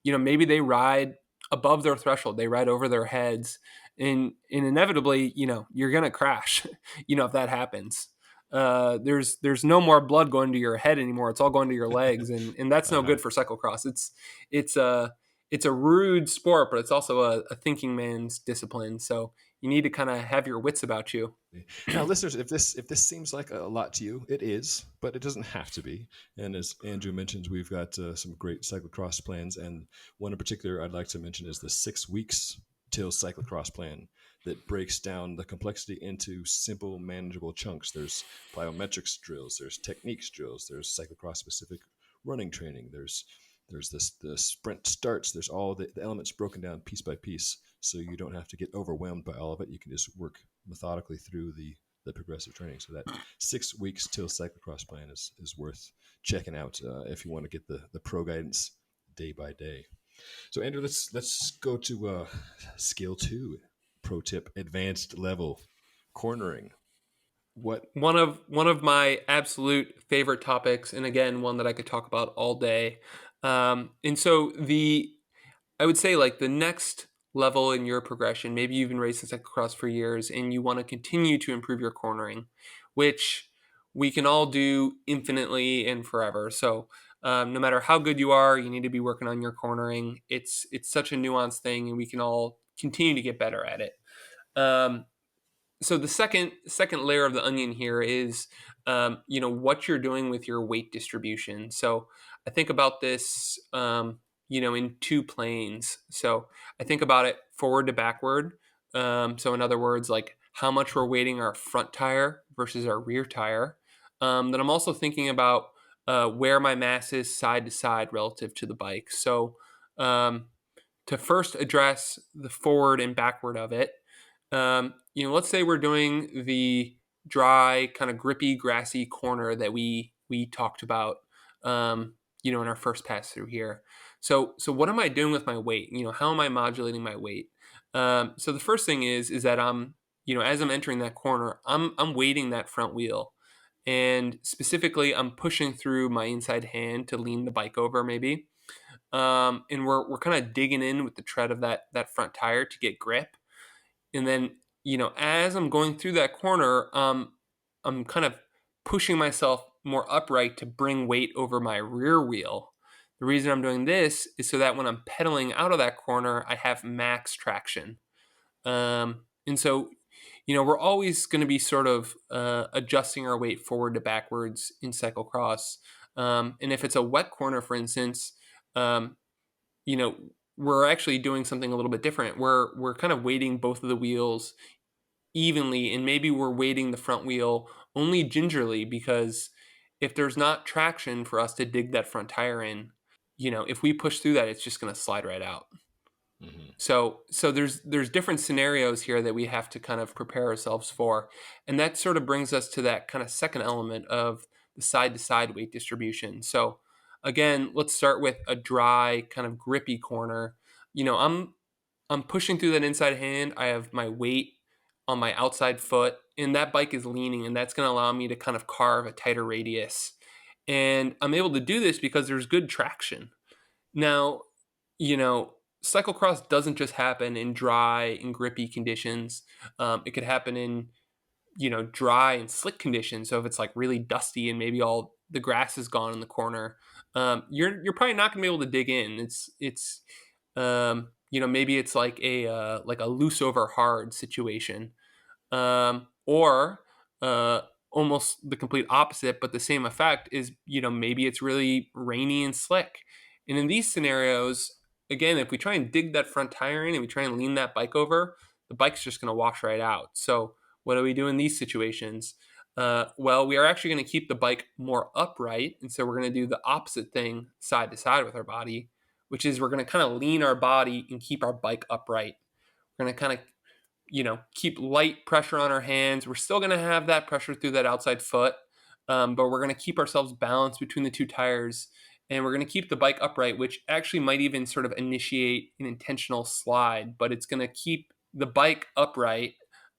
maybe they ride above their threshold, they ride over their heads, and inevitably, you're gonna crash. If that happens, there's no more blood going to your head anymore. It's all going to your legs, and that's no Uh-huh. good for cyclocross. It's a rude sport, but it's also a thinking man's discipline. So you need to kind of have your wits about you. Now, listeners, if this seems like a lot to you, it is, but it doesn't have to be. And as Andrew mentions, we've got some great cyclocross plans, and one in particular I'd like to mention is the 6 weeks till cyclocross plan that breaks down the complexity into simple, manageable chunks. There's plyometrics drills, there's techniques drills, there's cyclocross specific running training, there's the sprint starts, there's all the elements broken down piece by piece, so you don't have to get overwhelmed by all of it. You can just work methodically through the progressive training. So that 6 weeks till cyclocross plan is worth checking out if you want to get the pro guidance day by day. So Andrew, let's go to skill 2, pro tip, advanced level cornering. What? One of my absolute favorite topics, and again, one that I could talk about all day. And so I would say like the next level in your progression, maybe you've been racing cyclocross for years and you want to continue to improve your cornering, which we can all do infinitely and forever. So no matter how good you are, you need to be working on your cornering. It's such a nuanced thing, and we can all continue to get better at it. Um, so the second layer of the onion here is what you're doing with your weight distribution. So I think about this in two planes. So I think about it forward to backward. So in other words, like how much we're weighting our front tire versus our rear tire. Then I'm also thinking about where my mass is side to side relative to the bike. So to first address the forward and backward of it, let's say we're doing the dry, kind of grippy, grassy corner that we talked about, in our first pass through here. So what am I doing with my weight? How am I modulating my weight? So the first thing is that as I'm entering that corner, I'm weighting that front wheel, and specifically, I'm pushing through my inside hand to lean the bike over, maybe. And we're kind of digging in with the tread of that front tire to get grip. And then, as I'm going through that corner, I'm kind of pushing myself more upright to bring weight over my rear wheel. The reason I'm doing this is so that when I'm pedaling out of that corner, I have max traction. And so, we're always going to be sort of adjusting our weight forward to backwards in cyclocross. And if it's a wet corner, for instance, um, you know, we're actually doing something a little bit different. We're kind of weighting both of the wheels evenly, and maybe we're weighting the front wheel only gingerly, because if there's not traction for us to dig that front tire in, if we push through that, it's just going to slide right out. Hmm. So there's different scenarios here that we have to kind of prepare ourselves for. And that sort of brings us to that kind of second element of the side to side weight distribution. So again, let's start with a dry kind of grippy corner. I'm pushing through that inside hand. I have my weight on my outside foot, and that bike is leaning, and that's going to allow me to kind of carve a tighter radius. And I'm able to do this because there's good traction. Now, cyclocross doesn't just happen in dry and grippy conditions. It could happen in dry and slick conditions. So if it's like really dusty and maybe all the grass is gone in the corner, you're probably not going to be able to dig in. Maybe it's like a loose over hard situation, or almost the complete opposite, but the same effect is, maybe it's really rainy and slick. And in these scenarios, again, if we try and dig that front tire in and we try and lean that bike over, the bike's just going to wash right out. So what do we do in these situations? Well, we are actually going to keep the bike more upright. And so we're going to do the opposite thing side to side with our body, which is we're going to kind of lean our body and keep our bike upright. We're going to kind of keep light pressure on our hands. We're still going to have that pressure through that outside foot, but we're going to keep ourselves balanced between the two tires, and we're going to keep the bike upright, which actually might even sort of initiate an intentional slide, but it's going to keep the bike upright,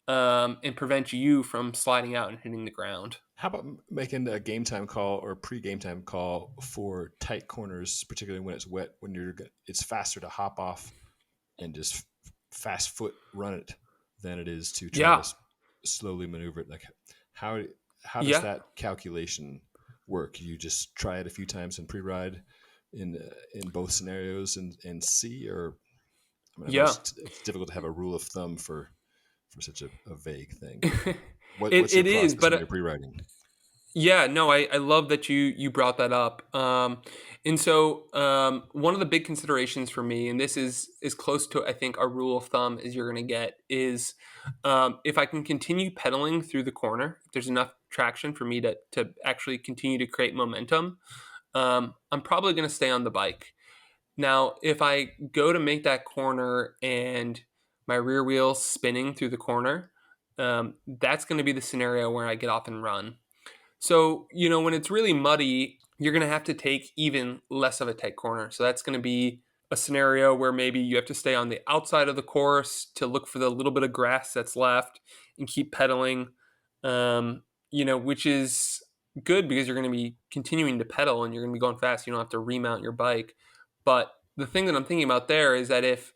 and prevent you from sliding out and hitting the ground. How about making a game time call or pre-game time call for tight corners, particularly when it's wet, when it's faster to hop off and just fast foot run it than it is to try to Yeah, slowly maneuver it. Like how how does yeah, that calculation work? You just try it a few times in pre-ride in both scenarios and see, or I mean, I know yeah. it's difficult to have a rule of thumb for such a vague thing, but it what's your it is, process but when you're pre-riding? yeah, no, I love that you brought that up. And so one of the big considerations for me, and this is as close to I think a rule of thumb as you're going to get, is if I can continue pedaling through the corner, if there's enough traction for me to actually continue to create momentum, I'm probably going to stay on the bike. Now, if I go to make that corner and my rear wheel's spinning through the corner, that's going to be the scenario where I get off and run. So, when it's really muddy, you're going to have to take even less of a tight corner. So that's going to be a scenario where maybe you have to stay on the outside of the course to look for the little bit of grass that's left and keep pedaling, which is good because you're going to be continuing to pedal and you're going to be going fast. You don't have to remount your bike. But the thing that I'm thinking about there is that if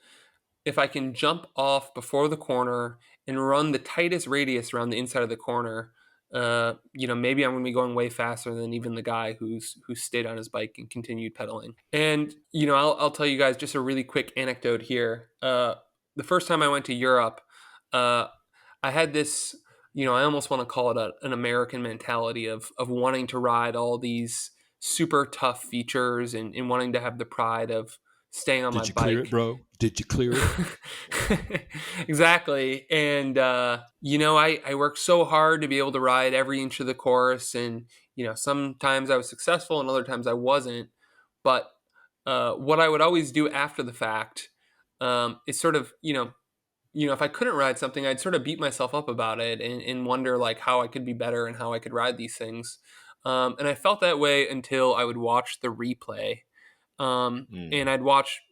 I can jump off before the corner and run the tightest radius around the inside of the corner, maybe I'm going to be going way faster than even the guy who stayed on his bike and continued pedaling. And I'll tell you guys just a really quick anecdote here. The first time I went to Europe, uh, I had this. I almost want to call it an American mentality of wanting to ride all these super tough features and wanting to have the pride of staying on my Did you clear it, bike. bro? Did you clear it? Exactly. And, I worked so hard to be able to ride every inch of the course. And, sometimes I was successful and other times I wasn't. But what I would always do after the fact is sort of, if I couldn't ride something, I'd sort of beat myself up about it and wonder like how I could be better and how I could ride these things. And I felt that way until I would watch the replay, Mm. and I'd watch,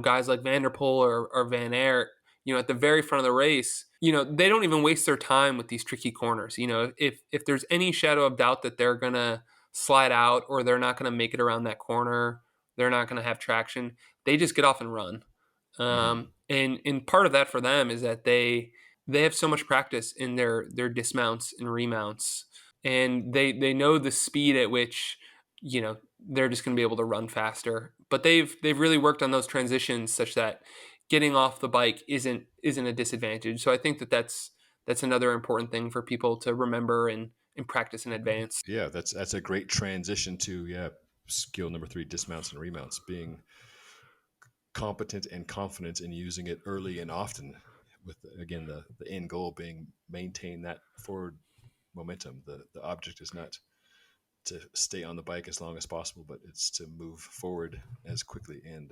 guys like Vanderpool or Van Aert, at the very front of the race, they don't even waste their time with these tricky corners. If there's any shadow of doubt that they're going to slide out or they're not going to make it around that corner, they're not going to have traction, they just get off and run. Hmm. And part of that for them is that they have so much practice in their dismounts and remounts, and they know the speed at which they're just going to be able to run faster. But they've really worked on those transitions such that getting off the bike isn't a disadvantage. So I think that's another important thing for people to remember and practice in advance. Yeah, that's a great transition to skill number three, dismounts and remounts, being competent and confident in using it early and often, with again the end goal being maintain that forward momentum. The object is not to stay on the bike as long as possible, but it's to move forward as quickly and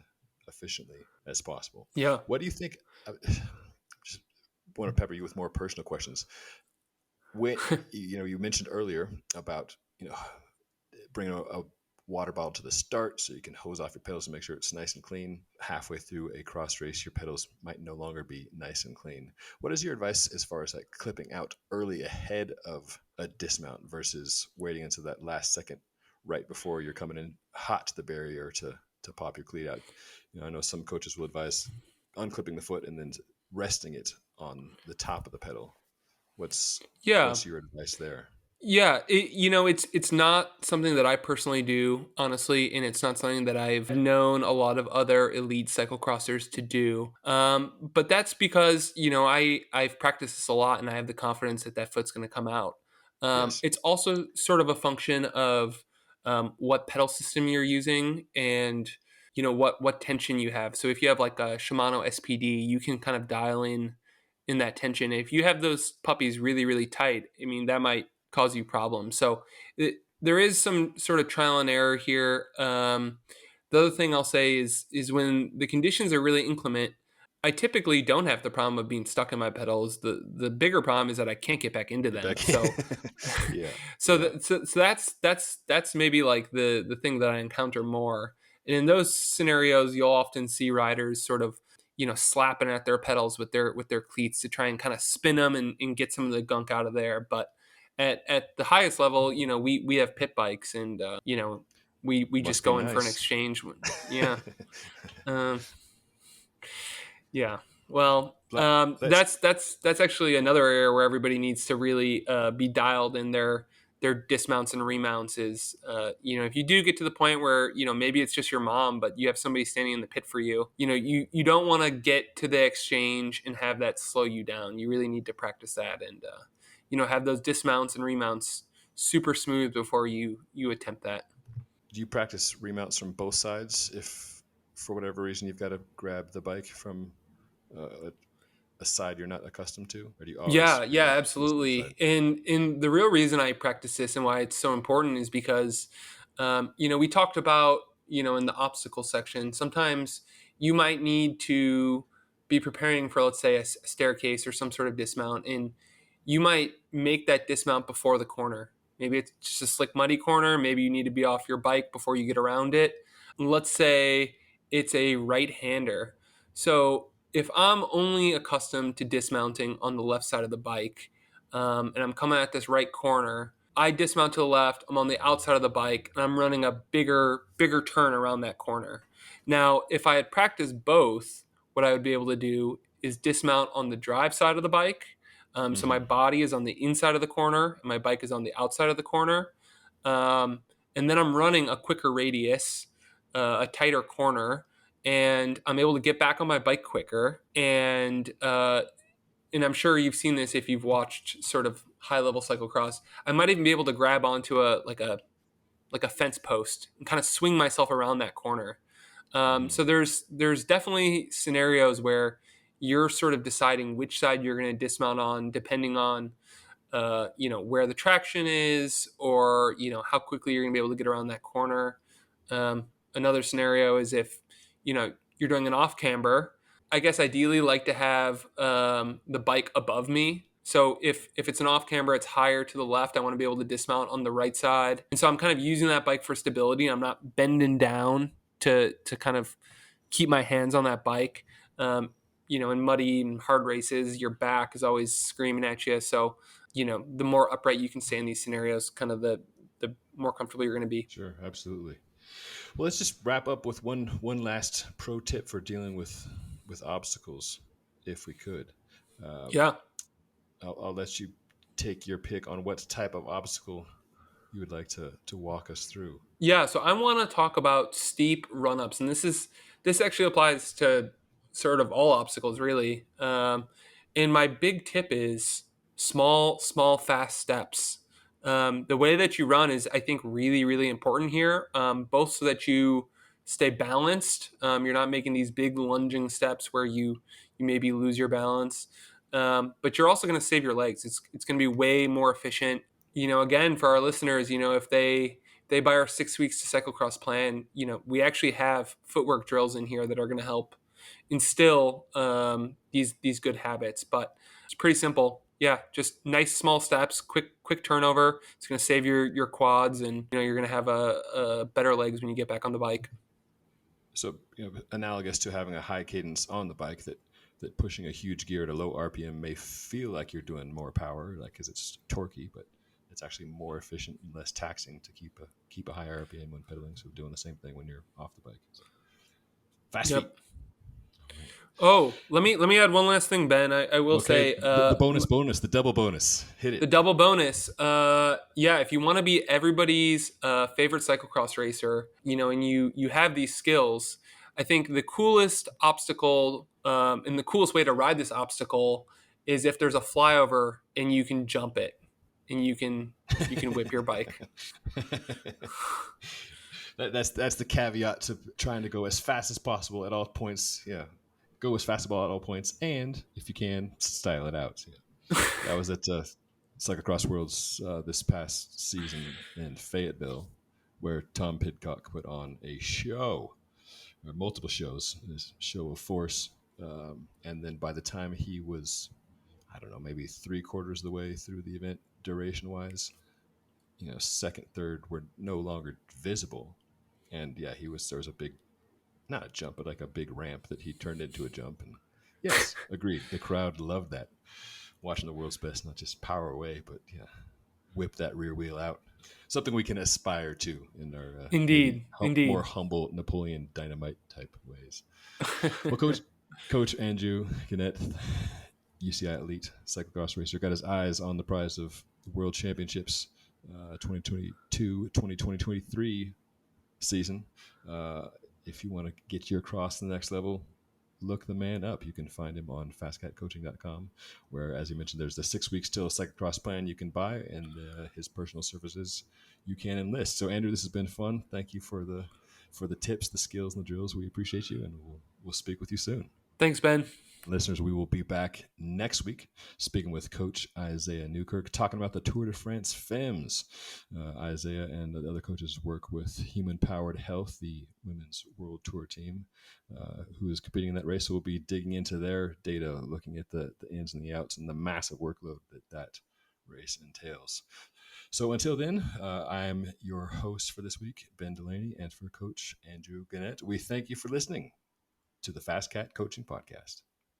efficiently as possible. Yeah. What do you think? Just want to pepper you with more personal questions. When you mentioned earlier about bringing a water bottle to the start so you can hose off your pedals and make sure it's nice and clean. Halfway through a cross race, your pedals might no longer be nice and clean. What is your advice as far as like clipping out early ahead of a dismount versus waiting until that last second right before you're coming in hot to the barrier to pop your cleat out? I know some coaches will advise unclipping the foot and then resting it on the top of the pedal. What's Yeah. what's your advice there? Yeah, it's not something that I personally do, honestly, and it's not something that I've known a lot of other elite cyclocrossers to do. But that's because I've practiced this a lot, and I have the confidence that that foot's going to come out. Yes. It's also sort of a function of what pedal system you're using and what tension you have. So if you have like a Shimano SPD, you can kind of dial in that tension. If you have those puppies really, really tight, I mean, that might cause you problems. So there is some sort of trial and error here. The other thing I'll say is when the conditions are really inclement, I typically don't have the problem of being stuck in my pedals. The bigger problem is that I can't get back into Get them. back. So Yeah. so, Yeah. so that's maybe like the thing that I encounter more. And in those scenarios, you'll often see riders sort of slapping at their pedals with their cleats to try and kind of spin them and get some of the gunk out of there. But at the highest level, we have pit bikes, and we just Must be go in for an nice. exchange. Yeah. Um, yeah. Well, Let's that's actually another area where everybody needs to really be dialed in their dismounts and remounts. Is if you do get to the point where maybe it's just your mom, but you have somebody standing in the pit for you. You don't want to get to the exchange and have that slow you down. You really need to practice that and have those dismounts and remounts super smooth before you attempt that. do you practice remounts from both sides if for whatever reason you've got to grab the bike from a, a side you're not accustomed to, or do you always Yeah, remount to the same side? absolutely. And the real reason I practice this and why it's so important is because, we talked about, in the obstacle section, sometimes you might need to be preparing for, let's say, a staircase or some sort of dismount, and you might make that dismount before the corner. Maybe it's just a slick, muddy corner. Maybe you need to be off your bike before you get around it. Let's say it's a right-hander. So if I'm only accustomed to dismounting on the left side of the bike, and I'm coming at this right corner, I dismount to the left. I'm on the outside of the bike, and I'm running a bigger turn around that corner. Now, if I had practiced both, what I would be able to do is dismount on the drive side of the bike. So my Mm-hmm. body is on the inside of the corner, and my bike is on the outside of the corner. Um, and then I'm running a quicker radius, a tighter corner, and I'm able to get back on my bike quicker. And I'm sure you've seen this if you've watched sort of high level cyclocross. I might even be able to grab onto a fence post and kind of swing myself around that corner. Mm-hmm. So there's definitely scenarios where you're sort of deciding which side you're going to dismount on, depending on where the traction is, or how quickly you're going to be able to get around that corner. Another scenario is if you're doing an off camber. I guess ideally like to have the bike above me. So if it's an off camber, it's higher to the left. I want to be able to dismount on the right side, and so I'm kind of using that bike for stability. I'm not bending down to kind of keep my hands on that bike. In muddy and hard races, your back is always screaming at you. So the more upright you can stay in these scenarios, kind of the more comfortable you're going to be. Sure, absolutely. Well, let's just wrap up with one last pro tip for dealing with obstacles, if we could. Uh, Yeah. I'll let you take your pick on what type of obstacle you would like to walk us through. Yeah, so I want to talk about steep run-ups, and this actually applies to sort of all obstacles, really. And my big tip is small, fast steps. The way that you run is, I think, really, really important here, both so that you stay balanced. You're not making these big lunging steps where you maybe lose your balance, but you're also going to save your legs. It's going to be way more efficient. Again, for our listeners, if they buy our 6 weeks to cyclocross plan, we actually have footwork drills in here that are going to help instill these good habits. But it's pretty simple. Yeah, just nice small steps, quick turnover. It's going to save your quads, and you're going to have a better legs when you get back on the bike. So, analogous to having a high cadence on the bike, that pushing a huge gear at a low RPM may feel like you're doing more power, like because it's torquey, but it's actually more efficient and less taxing to keep a high RPM when pedaling. So doing the same thing when you're off the bike. So, fast feet. Oh, let me add one last thing, Ben. I will say the bonus, the double bonus. Hit it. The double bonus. If you want to be everybody's favorite cyclocross racer, and you have these skills, I think the coolest obstacle and the coolest way to ride this obstacle is if there's a flyover and you can jump it and you can whip your bike. That's the caveat to trying to go as fast as possible at all points. Yeah. Go as fast as possible at all points, and if you can, style it out. Yeah. That was at Cyclocross Worlds this past season in Fayetteville, where Tom Pidcock put on a show, or multiple shows, a show of force. And then by the time he was, I don't know, maybe 3/4 of the way through the event, duration-wise, second, third were no longer visible. And yeah, there was a big, not a jump, but like a big ramp that he turned into a jump. And yes, agreed. The crowd loved that. Watching the world's best, not just power away, but whip that rear wheel out. Something we can aspire to in our indeed more humble Napoleon Dynamite type ways. Well, Coach Andrew Giniat, UCI Elite cyclocross racer, got his eyes on the prize of World Championships 2022-2023 season. If you want to get your cross to the next level, look the man up. You can find him on FasCatCoaching.com, where, as you mentioned, there's the 6 weeks till cyclocross plan you can buy, and his personal services you can enlist. So, Andrew, this has been fun. Thank you for the tips, the skills, and the drills. We appreciate you, and we'll speak with you soon. Thanks, Ben. Listeners, we will be back next week speaking with Coach Isaiah Newkirk, talking about the Tour de France Femmes. Isaiah and the other coaches work with Human Powered Health, the women's world tour team, who is competing in that race. So we'll be digging into their data, looking at the ins and the outs and the massive workload that race entails. So until then, I'm your host for this week, Ben Delaney, and for Coach Andrew Giniat. We thank you for listening to the FasCat Coaching Podcast.